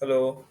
Hello.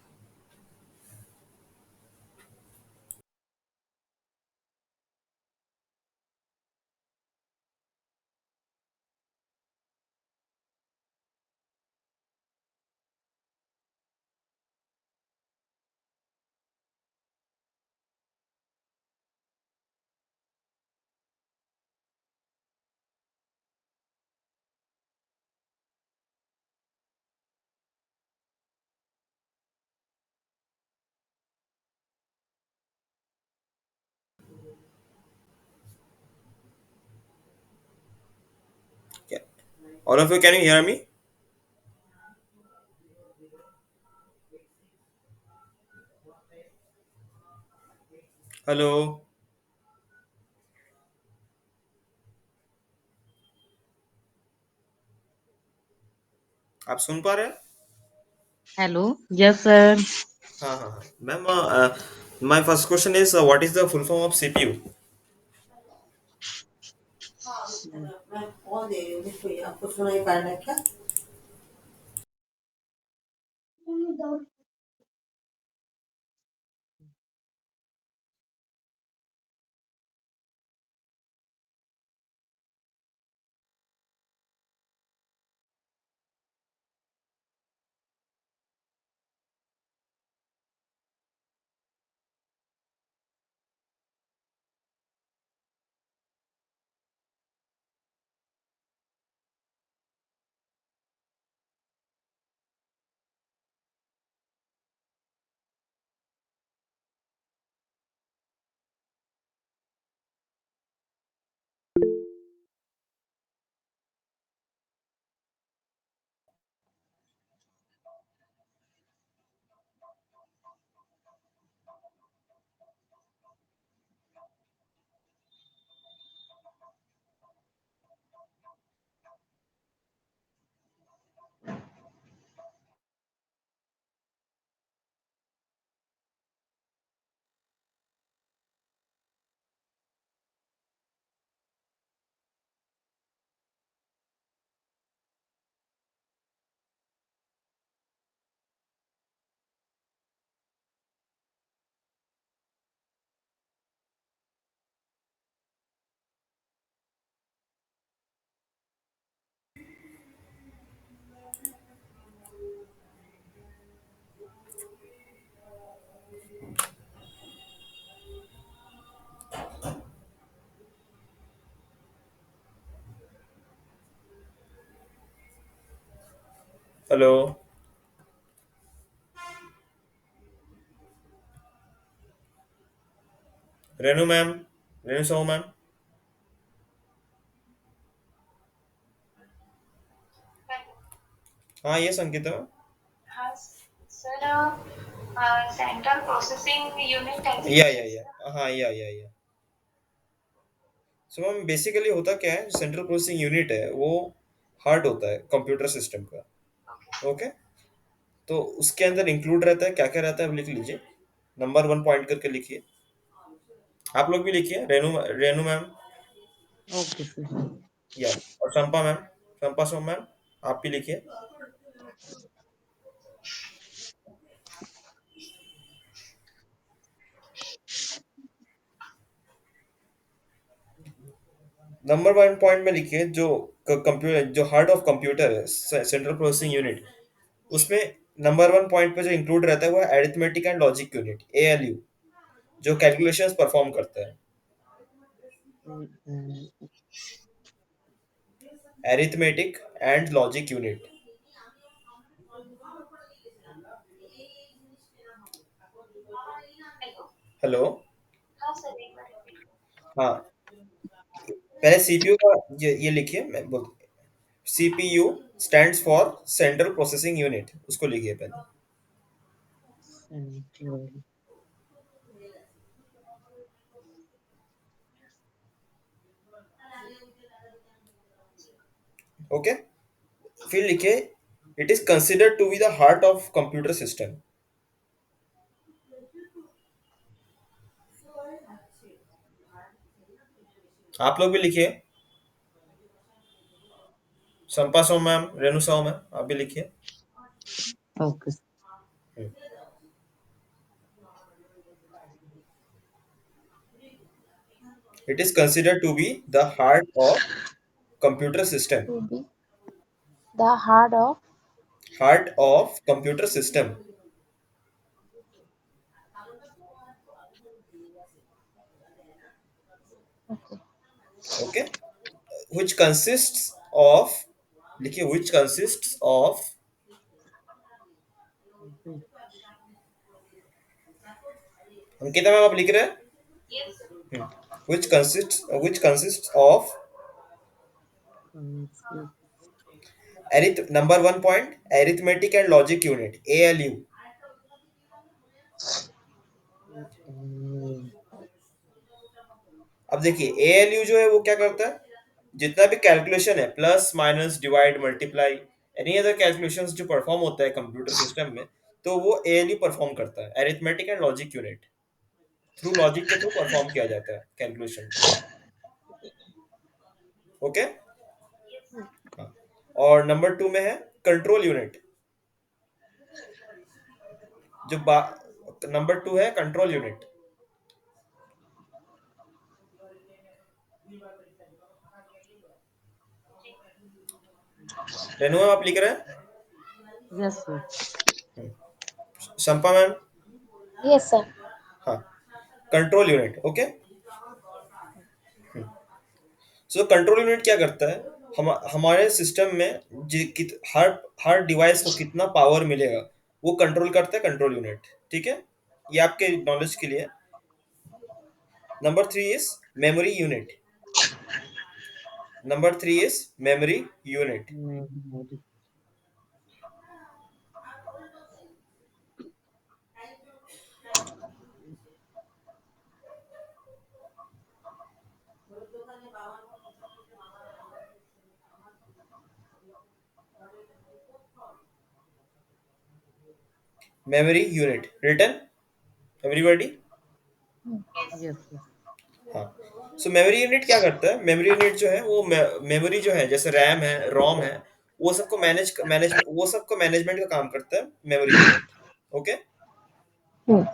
Yeah. All of you, can you hear me? Hello. आप सुन पा रहे हैं? Hello. Yes, sir. हाँ हाँ हाँ ma'am. My first question is what is the full form of CPU? मैं call दे रही हूँ कोई आपको सुनाई पड़ रहा है क्या? Hello. Renu ma'am. Renu Sahu ma'am. हाँ ये संकेत है। सर सेंट्रल प्रोसेसिंग यूनिट या हाँ या सो मैम बेसिकली होता क्या है, सेंट्रल प्रोसेसिंग यूनिट है वो हार्ट होता है कंप्यूटर सिस्टम का। ओके। तो उसके अंदर इंक्लूड रहता है क्या क्या रहता है, अब लिख लीजिए। नंबर वन पॉइंट करके लिखिए। आप लोग भी लिखिए, Renu Renu ma'am Okay, sir. या और चंपा मैम, चंपा सोम मैम आप भी लिखिए। नंबर वन पॉइंट में लिखिए जो कंप्यूटर, जो हार्ट ऑफ कंप्यूटर है सेंट्रल प्रोसेसिंग यूनिट, उसमें नंबर वन पॉइंट पे जो इंक्लूड रहता है वो है arithmetic and logic unit, ALU, जो कैलकुलेशंस परफॉर्म करता है। Mm, arithmetic and logic unit. Hello. हाँ सर एक बार repeat हाँ पहले सीपीयू का ये लिखिए, मैं बोल CPU stands for central processing unit, उसको लिखिए पहले। Central. ओके। फिर लिखिए it is considered to be the heart of computer system. आप लोग भी लिखिए, संपा सोम मैम, रेणु साहू मैम आप भी लिखिए। Okay. Hmm, it is considered to be the heart of computer system. to be the heart of. Heart of computer system. Okay. Okay, which consists of, देखिए which consists of, Ankita ma'am आप लिख रहे हैं? Yes, sir. Hmm, which consists of number 1 point arithmetic and logic unit ALU. अब देखिए ALU जो है वो क्या करता है, जितना भी कैलकुलेशन है plus minus divide multiply any other calculations जो परफॉर्म होता है कंप्यूटर सिस्टम में, तो वो ALU परफॉर्म करता है, arithmetic and logic unit. Through logic के थ्रू परफॉर्म किया जाता है कैलकुलेशन को। ओके। हाँ। और नंबर 2 में है कंट्रोल यूनिट। जो नंबर 2 है कंट्रोल यूनिट। रेनू मैम आप लिख रहे हैं? Yes, sir. Shampa ma'am? Yes, sir. हाँ, control unit. Okay. So control unit क्या करता है, हमारे सिस्टम में हर हर डिवाइस को कितना पावर मिलेगा वो कंट्रोल करता है कंट्रोल यूनिट। ठीक है, ये आपके नॉलेज के लिए। Number 3 is memory unit. Number 3 is memory unit. Memory. Memory unit return everybody. Yes. Yes, sir. हाँ। सो मेमोरी यूनिट क्या करता है, मेमोरी यूनिट जो है वो मेमोरी जो है जैसे रैम है रोम है, वो सबको मैनेजमेंट का काम करता है मेमोरी यूनिट। ओके। Hmm.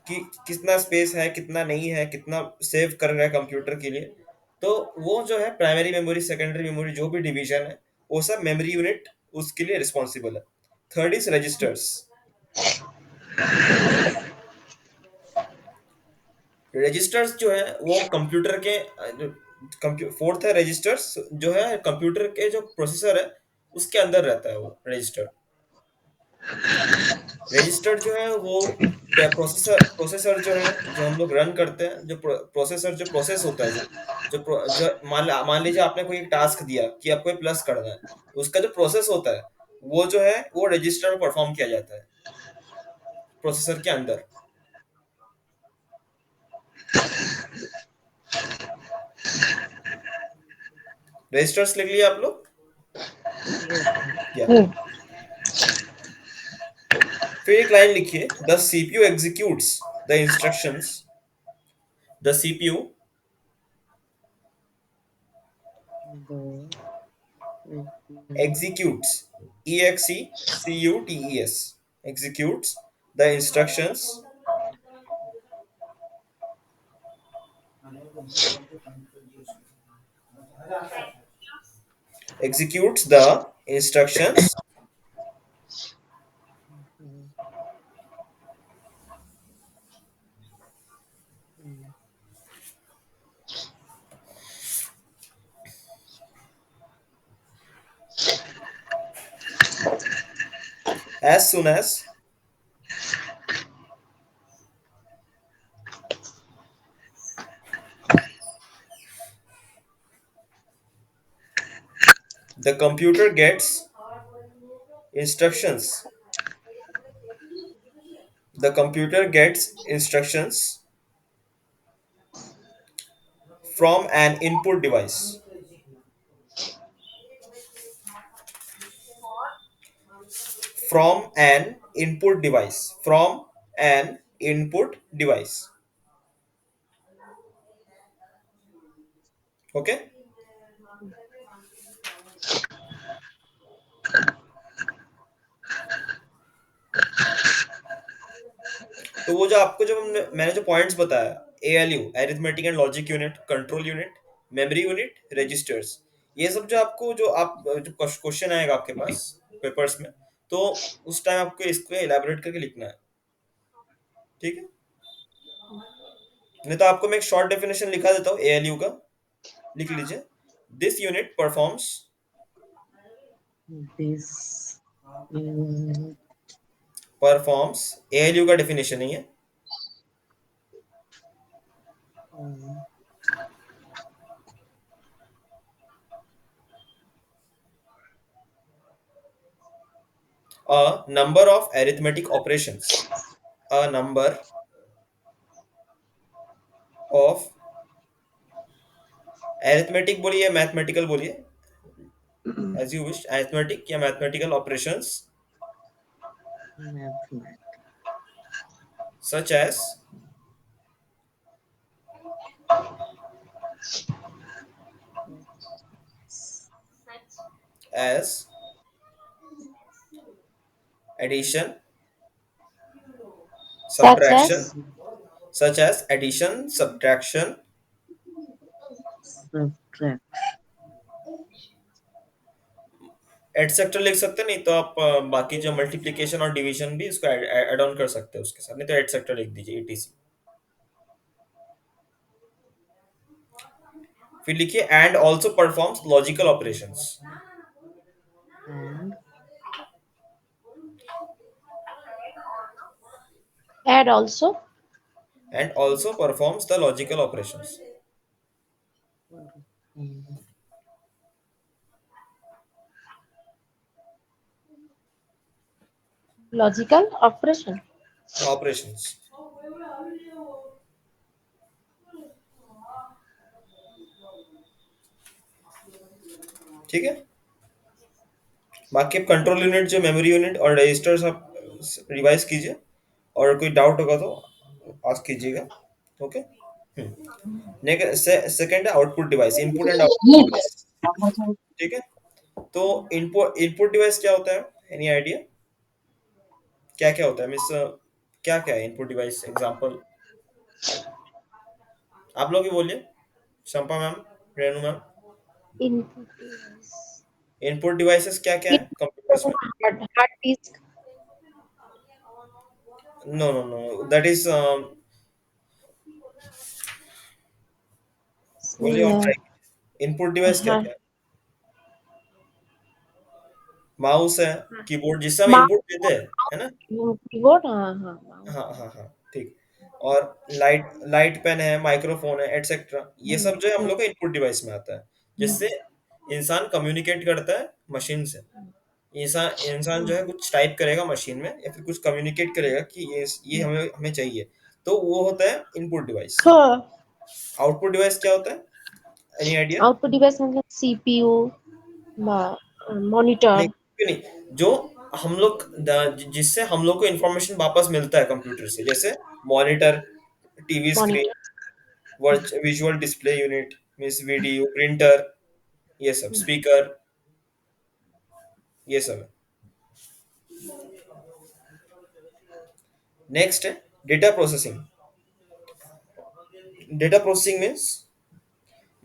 कि कितना स्पेस है कितना नहीं है, कितना सेव कर रहा है कंप्यूटर के लिए, तो वो जो है प्राइमरी मेमोरी सेकेंडरी मेमोरी जो भी डिवीजन है वो सब मेमोरी यूनिट उसके लिए रिस्पॉन्सिबल है। Third is registers. रजिस्टर्स जो है वो कंप्यूटर के फोर्थ है रजिस्टर्स, जो है कंप्यूटर के जो प्रोसेसर है उसके अंदर रहता है वो रजिस्टर। रजिस्टर जो है वो प्रोसेसर प्रोसेसर जो है जो हम लोग रन करते हैं, जो प्रोसेसर जो प्रोसेस होता है, जो मान लीजिए आपने कोई एक टास्क दिया कि आपको प्लस करना है, उसका जो प्रोसेस होता है वो जो है वो रजिस्टर में परफॉर्म किया जाता है प्रोसेसर के अंदर। रजिस्टर्स लिख लिया आप लोग? Yes, sir. या Hmm. फिर एक लाइन लिखिए, the CPU executes the instructions. The CPU The executes, EXECUTES, executes the instructions, Executes. executes the instructions as soon as the computer gets instructions. The computer gets instructions from an input device. For From an input device. From an input device. Okay? तो वो जो आपको जो मैंने जो points बताया, ALU arithmetic and logic unit, control unit, memory unit, registers, ये सब जो आपको जो आप जो क्वेश्चन आएगा आपके पास पेपर्स में, तो उस टाइम आपको इसको इलेबोरेट करके लिखना है, ठीक है। नहीं तो आपको मैं एक शॉर्ट डेफिनेशन लिखा देता हूँ एएलयू का, लिख लीजिए। This unit performs, This unit performs, ALU का डेफिनेशन नहीं है, um, a number of arithmetic operations, a number of, arithmetic बोलिए मैथमेटिकल बोलिए, एज यू विश, arithmetic या mathematical operations, mathematics such as addition, such subtraction, as such as addition, subtraction, subtract etcetera लिख सकते हैं, नहीं तो आप बाकी जो मल्टीप्लिकेशन और डिवीजन भी इसको ऐड ऑन कर सकते हैं उसके साथ, नहीं तो एटसेट्रा लिख दीजिए, ईटीसी। फिर लिखिए and also performs logical operations, and add also and also performs the logical operations. perform logical operation. Operations, ठीक है। बाकी आप कंट्रोल यूनिट, जो मेमोरी यूनिट और रजिस्टर्स आप रिवाइज कीजिए, और कोई डाउट होगा तो आस्क कीजिएगा, ओके। नेक्स्ट सेकंड है output device, input and output device, ठीक है। तो इनपुट इनपुट डिवाइस क्या होता है, एनी आइडिया क्या क्या होता है मिस, क्या क्या है इनपुट डिवाइस, एग्जांपल आप लोग ही बोलिए, Shampa ma'am, Renu ma'am. Input device. Input devices क्या क्या है कंप्यूटर्स में? Hard disk. No no no, that is, बोलिए और Yeah. ट्राई, इनपुट डिवाइस क्या क्या है? माउस है, कीबोर्ड जिससे हम Mouse, इनपुट देते हैं, है ना? keyboard, हाँ mouse. हाँ हाँ हाँ, ठीक। और लाइट लाइट पेन है, माइक्रोफोन है, एटसेट्रा, ये सब जो है हम लोग का इनपुट डिवाइस में आता है, जिससे इंसान कम्युनिकेट करता है मशीन से। इंसान इंसान जो है कुछ टाइप करेगा मशीन में, या फिर कुछ कम्युनिकेट करेगा कि ये हमें हमें चाहिए, तो वो होता है इनपुट डिवाइस। हाँ, आउटपुट डिवाइस क्या होता है, एनी आइडिया? आउटपुट डिवाइस मतलब सीपीयू, नहीं, मॉनिटर, क्यों नहीं, जो हम लोग जिससे हम लोग को इंफॉर्मेशन वापस मिलता है कंप्यूटर से, जैसे monitor, TV screen, monitor, visual display unit, means video printer, ये सब स्पीकर, ये सब है। नेक्स्ट है data processing. Data processing means,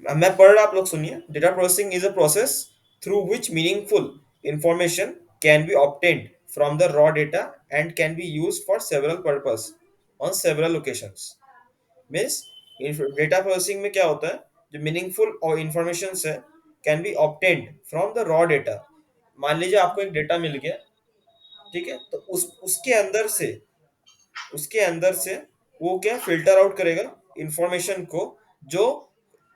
मैं पढ़ रहा, आप लोग सुनिए। Data processing is a process through which meaningful information can be obtained from the raw data and can be used for several purpose on several locations. Means data processing में क्या होता है, जो मीनिंगफुल और इंफॉर्मेशन है can be obtained from the raw data. मान लीजिए आपको एक डेटा मिल गया, ठीक है, तो उसके अंदर से वो क्या फिल्टर आउट करेगा इंफॉर्मेशन को, जो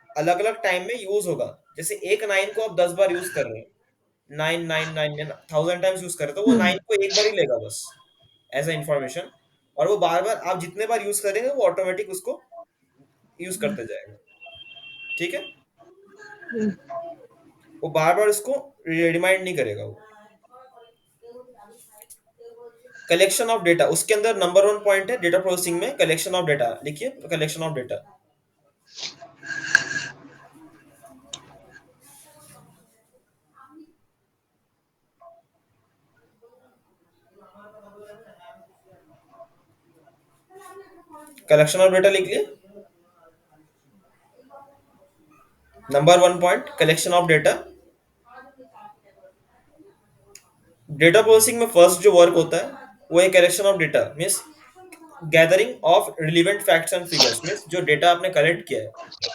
अलग अलग टाइम में यूज होगा। जैसे एक नाइन को आप 10 बार यूज कर रहे हैं, nine nine nine nine 1000 times use कर रहे हैं, तो वो नाइन को एक बार ही लेगा बस, एज ए इंफॉर्मेशन। और वो बार बार आप जितने बार यूज करेंगे वो ऑटोमेटिक उसको यूज करते जाएगा, ठीक है। वो बार बार उसको रिमाइंड नहीं करेगा वो। कलेक्शन ऑफ डेटा, उसके अंदर नंबर वन पॉइंट है डेटा प्रोसेसिंग में, कलेक्शन ऑफ डेटा। लिखिए collection of data. Collection of data लिख लिए। Number 1 point collection of data. Data processing में फर्स्ट जो वर्क होता है वो है collection of data, means gathering of relevant facts and figures, means जो डेटा आपने कलेक्ट किया है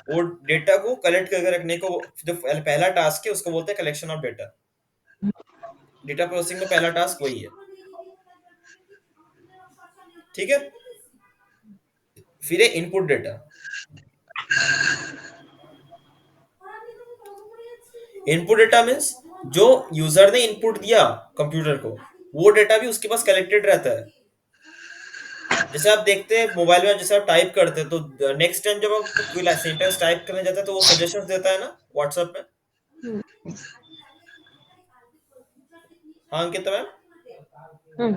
वो डेटा को कलेक्ट करके रखने को जो पहला टास्क है उसको बोलते हैं collection of data. Data processing में पहला टास्क वही है। ठीक है। फिर है input data. Input data means जो यूजर ने इनपुट दिया कंप्यूटर को वो डेटा भी उसके पास कलेक्टेड रहता है। जैसे आप देखते हैं मोबाइल में, जैसे आप टाइप करते हैं तो नेक्स्ट टाइम जब आप कोई सेंटेंस टाइप करने जाते हैं तो वो सजेशंस देता है ना व्हाट्सएप में। हम्म, हाँ अंकिता मैम। हम्म,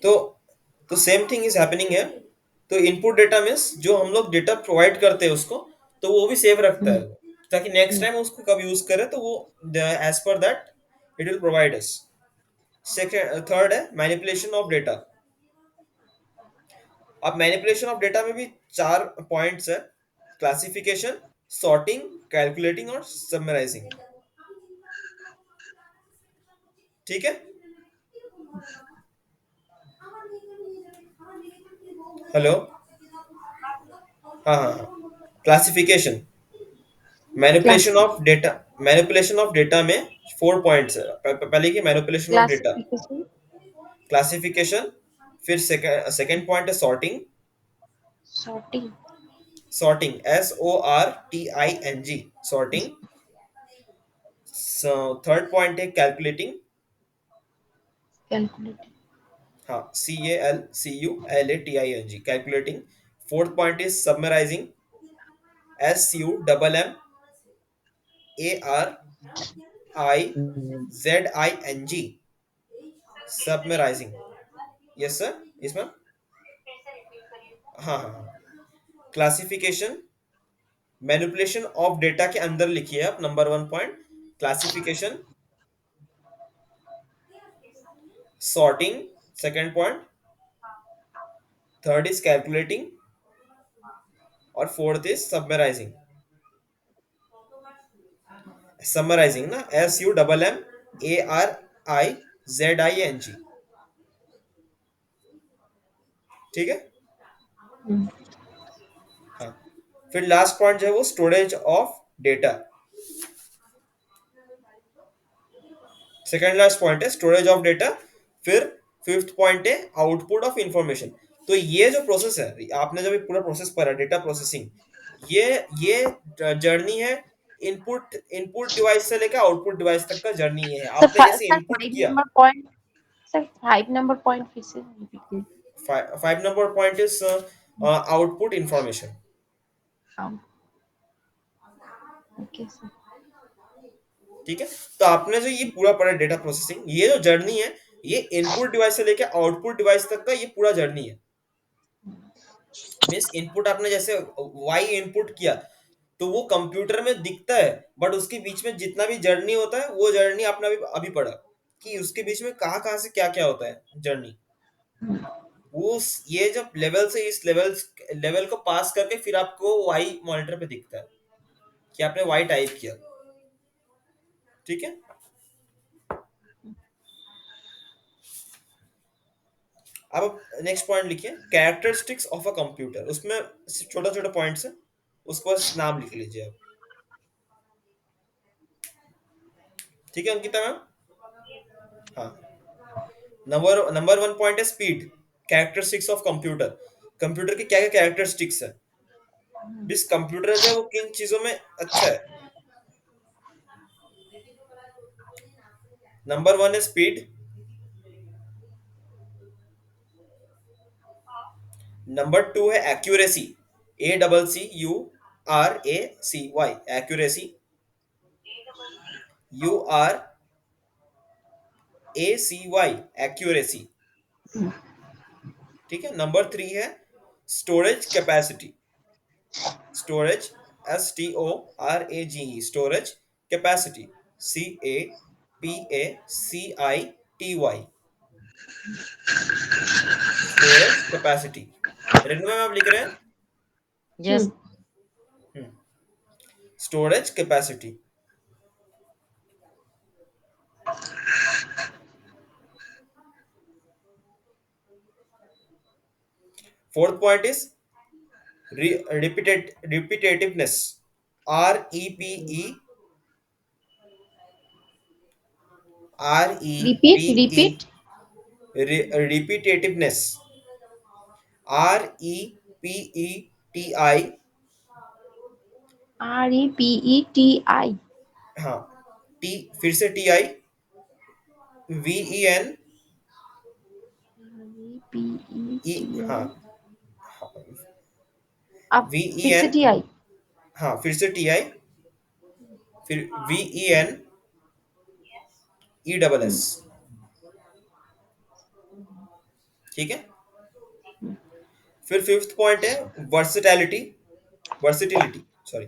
तो तो सेम थिंग इज हैपनिंग है। तो इनपुट डेटा मीन्स जो हम लोग डेटा प्रोवाइड करते हैं उसको, तो वो भी सेव रखता है वो, ताकि नेक्स्ट हम्म, टाइम उसको कब यूज करे तो वो as per that it will provide us. Second third है मैनिपुलेशन ऑफ डेटा। अब मैनिपुलेशन ऑफ डेटा में भी 4 पॉइंट्स है। क्लासिफिकेशन, सॉर्टिंग, कैलकुलेटिंग और समराइजिंग। ठीक है। हेलो। हाँ हाँ हाँ। Classification, manipulation classic of data. Manipulation of data में 4 पॉइंट्स है। पहले की manipulation of data, classification, classification, फिर सेकेंड पॉइंट है sorting. Sorting, sorting SORTING, sorting. Third point है कैलकुलेटिंग। कैलकुलेटिंग, हाँ CALCULATING, calculating. Fourth point is summarising, SUMMARIZING, summarising. Yes sir, इसमें फिर से रिपीट करिए तो। हाँ हाँ हाँ। क्लासिफिकेशन, मैनिपुलेशन ऑफ डेटा के अंदर लिखिए आप number 1 point classification, sorting second point, third is calculating और फोर्थ इज सबमराइजिंग। समराइजिंग ना SUMMARIZING। ठीक है। हम्म, हाँ। फिर लास्ट पॉइंट जो है वो storage of data. Second last point है स्टोरेज ऑफ डेटा। फिर फिफ्थ पॉइंट है आउटपुट ऑफ इंफॉर्मेशन। तो ये जो प्रोसेस है, आपने जब ये पूरा प्रोसेस पढ़ा डेटा प्रोसेसिंग, ये जर्नी है। इनपुट इनपुट डिवाइस से लेकर आउटपुट डिवाइस तक का जर्नी है। सर आपने जैसे सर इनपुट 5 किया। Number point, sir 5 number point फिर से रिपीट कीजिए। 5 number point is output information. हाँ, ओके सर। ठीक है। तो आपने जो ये पूरा पढ़ा डेटा प्रोसेसिंग, ये जो जर्नी है, ये इनपुट डिवाइस से लेकर आउटपुट डिवाइस तक का ये पूरा जर्नी है। मीन्स इनपुट आपने जैसे वाई इनपुट किया तो वो कंप्यूटर में दिखता है, बट उसके बीच में जितना भी जर्नी होता है वो जर्नी आपने अभी अभी पढ़ा कि उसके बीच में कहाँ कहाँ से क्या क्या होता है जर्नी। वो ये जब लेवल से इस लेवल को पास करके फिर आपको वाई मॉनिटर पे दिखता है कि आपने वाई टाइप किया। ठीक है। अब नेक्स्ट पॉइंट लिखिए कैरेक्टरिस्टिक्स ऑफ अ कंप्यूटर। उसमें छोटा छोटा पॉइंट्स है, उसको बस नाम लिख लीजिए आप। ठीक है अंकिता मैम। हाँ। नंबर 1 पॉइंट है speed, characteristics of computer. Computer की क्या क्या कैरेक्टरिस्टिक्स है, जिस कंप्यूटर जो है वो किन चीजों में अच्छा है। नंबर 1 है स्पीड। नंबर 2 है accuracy, ACCURACY, accuracy. URACY, accuracy. ठीक है। नंबर 3 है storage capacity. Storage STORAGE, storage capacity CAPACITY। Storage capacity. Rhythm में आप लिख रहे हैं Yes. Storage capacity. Fourth point is repetitiveness. REPE Repeat, REPE repeat. Repetitiveness. REPETI। REPETI. हाँ, टी फिर से TI। VEN ई। हाँ, REPETI. अब फिर से VEN। TI. हाँ, फिर से TI। फिर VEN ESS। ठीक है। फिर फिफ्थ पॉइंट है versatility. Versatility, sorry,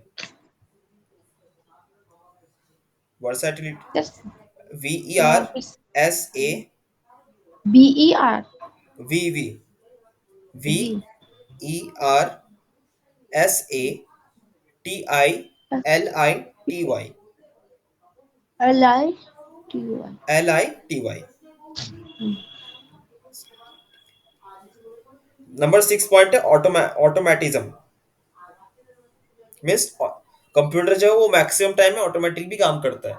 versatility. Just VER फिर से SA BER. VV V. VERSATILITY LITY. LITY। Number 6 point है ऑटोमेटिज्म। मीन्स कंप्यूटर जो है वो मैक्सिमम टाइम में ऑटोमेटिक भी काम करता है,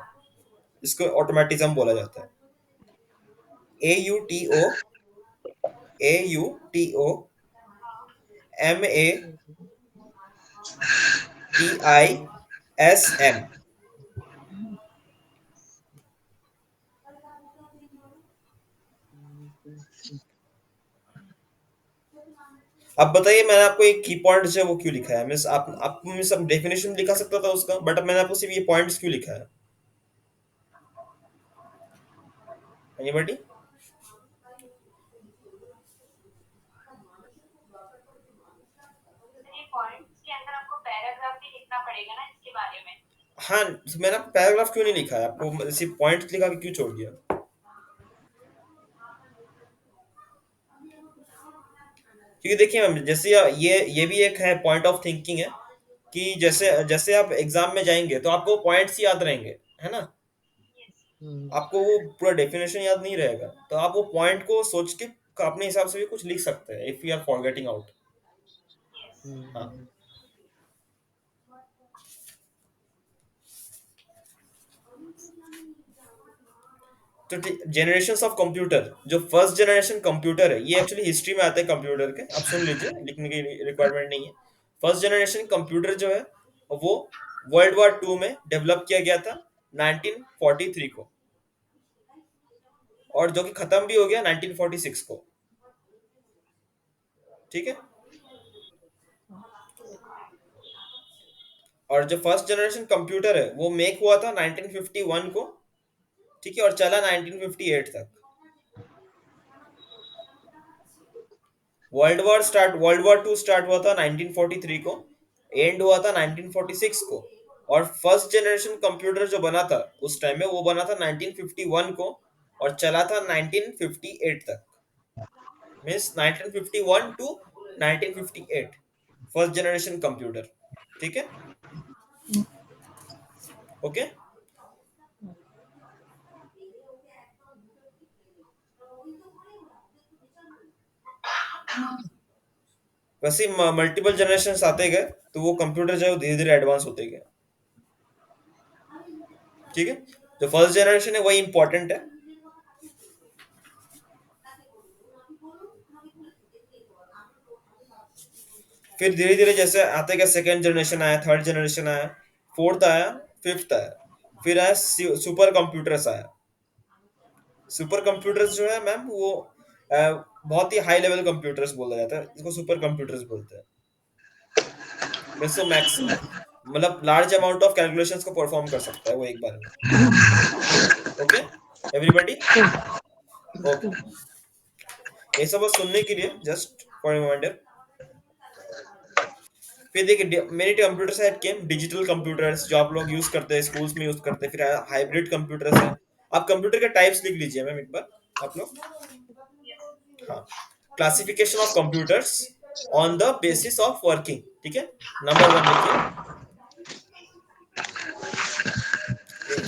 इसको ऑटोमेटिज्म बोला जाता है। AUTO AUTO MATISM। अब बताइए, मैंने आपको एक की पॉइंट जो है वो क्यों लिखा है? मीन्स आप मीन्स सब डेफिनेशन लिखा सकता था उसका, बट मैंने आपको सिर्फ ये पॉइंट्स क्यों लिखा है? एनीबॉडी? ये पॉइंट्स के अंदर आपको पैराग्राफ भी लिखना पड़ेगा ना इसके बारे में। हाँ, तो मैंने आपको पैराग्राफ क्यों नहीं लिखा है? आपको सिर्फ पॉइंट्स लिखा के क्यों छोड़ दिया? क्योंकि देखिए मैम, जैसे ये भी एक है पॉइंट ऑफ थिंकिंग है कि जैसे जैसे आप एग्जाम में जाएंगे तो आपको पॉइंट्स याद रहेंगे, है ना? आपको वो पूरा डेफिनेशन याद नहीं रहेगा, तो आप वो पॉइंट को सोच के अपने हिसाब से भी कुछ लिख सकते हैं if you are forgetting out. हाँ, तो जनरेशन ऑफ कंप्यूटर, जो फर्स्ट जनरेशन कंप्यूटर है, ये एक्चुअली हिस्ट्री में आता है कंप्यूटर के। आप सुन लीजिए, लिखने की रिक्वायरमेंट नहीं है। फर्स्ट जनरेशन कंप्यूटर जो है वो वर्ल्ड वॉर 2 में डेवलप किया गया था 1943 को, और जो कि खत्म भी हो गया 1946 को। ठीक है। और जो फर्स्ट जनरेशन कंप्यूटर है वो मेक हुआ था 1951 को। ठीक है, और चला 1958 तक। वर्ल्ड वॉर 2 स्टार्ट हुआ था 1943 को, एंड हुआ था 1946 को। और फर्स्ट जनरेशन कंप्यूटर जो बना था उस टाइम में, वो बना था 1951 को और चला था 1958 तक। Means 1951 to 1958 first generation computer. ठीक है, ओके। वैसे मल्टीपल जनरेशन आते गए तो वो कंप्यूटर जो है धीरे धीरे एडवांस होते गए। ठीक है, जो फर्स्ट जनरेशन है वही इंपॉर्टेंट है। फिर धीरे धीरे जैसे आते गए सेकेंड जनरेशन आया, थर्ड जनरेशन आया, फोर्थ आया, फिफ्थ आया, फिर आया सुपर कंप्यूटर्स आया। सुपर कंप्यूटर्स जो है मैम वो बहुत ही हाई लेवल कंप्यूटर्स बोला जाता है, इसको सुपर कंप्यूटर्स बोलते हैं। वैसे मैक्स मतलब लार्ज अमाउंट ऑफ कैलकुलेशंस को परफॉर्म कर सकता है वो एक बार में। Okay everybody, okay. ये सब बस सुनने के लिए, जस्ट फॉर रिमाइंडर। फिर देखिए मेनी कंप्यूटर्स है केम डिजिटल कंप्यूटर्स जो आप लोग यूज करते हैं, स्कूल्स में यूज करते हैं। फिर हाइब्रिड कंप्यूटर्स है। आप कंप्यूटर के टाइप्स लिख लीजिए मैम एक बार आप लोग। हाँ, classification of computers on the basis of working. ठीक है, नंबर वन लिखिए,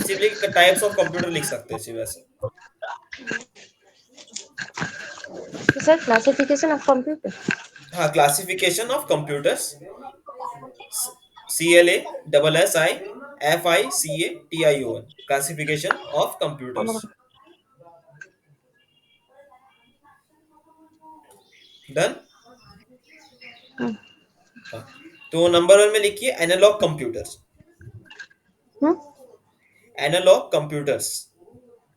सिर्फ टाइप्स ऑफ कंप्यूटर लिख सकते हैं सिर्फ ऐसे। Sir, classification of computer. हाँ, classification of computers, CLASSIFICATION, classification of computers. Done. हाँ, तो नंबर वन में लिखिए analogue computers. Hmm? Analogue computers,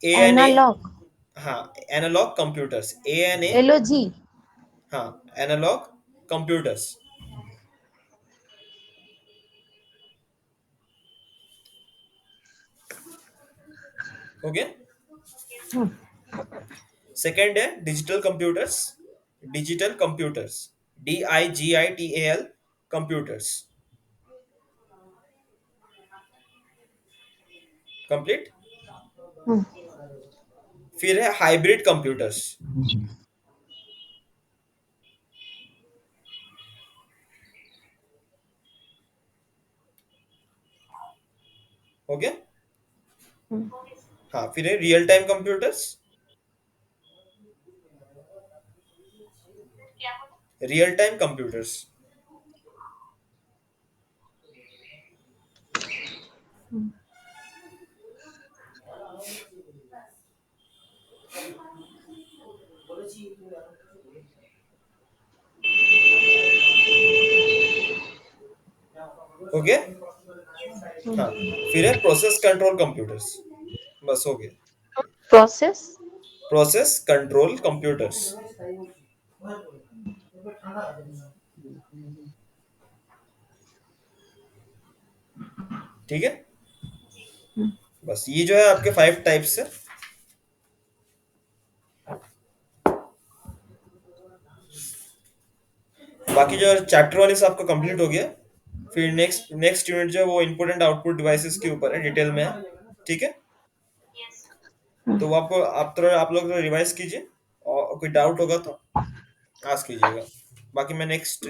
ANA। Analog. हाँ, एनालॉग कंप्यूटर्स, ANA। LOG. हाँ, एनालॉग कंप्यूटर्स। हो गया। Hmm. सेकेंड है digital computers, digital computers, DIGITAL computers. Complete. Hmm. फिर है हाइब्रिड कंप्यूटर्स। हो गया। Hmm. हाँ, फिर है रियल टाइम कंप्यूटर्स, क्या बोला? Real time computers. Hmm. हो गया। हाँ, Hmm. फिर है प्रोसेस कंट्रोल कंप्यूटर्स। बस हो गया। Process. Process control computers. ठीक है। Hmm. बस ये जो है आपके 5 टाइप्स है। बाकी जो चैप्टर 1 इस आपका कंप्लीट हो गया। फिर नेक्स्ट नेक्स्ट यूनिट जो है वो इनपुट एंड आउटपुट डिवाइसेस के ऊपर है, डिटेल में है। ठीक है, यस। तो वो आपको आप लोग रिवाइज कीजिए, और कोई डाउट होगा तो आस्क कीजिएगा। बाकी मैं नेक्स्ट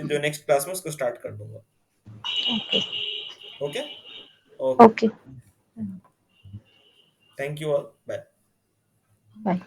क्लास में उसको स्टार्ट कर दूंगा। Okay. Okay. Okay, Okay. Thank you all, bye. Bye.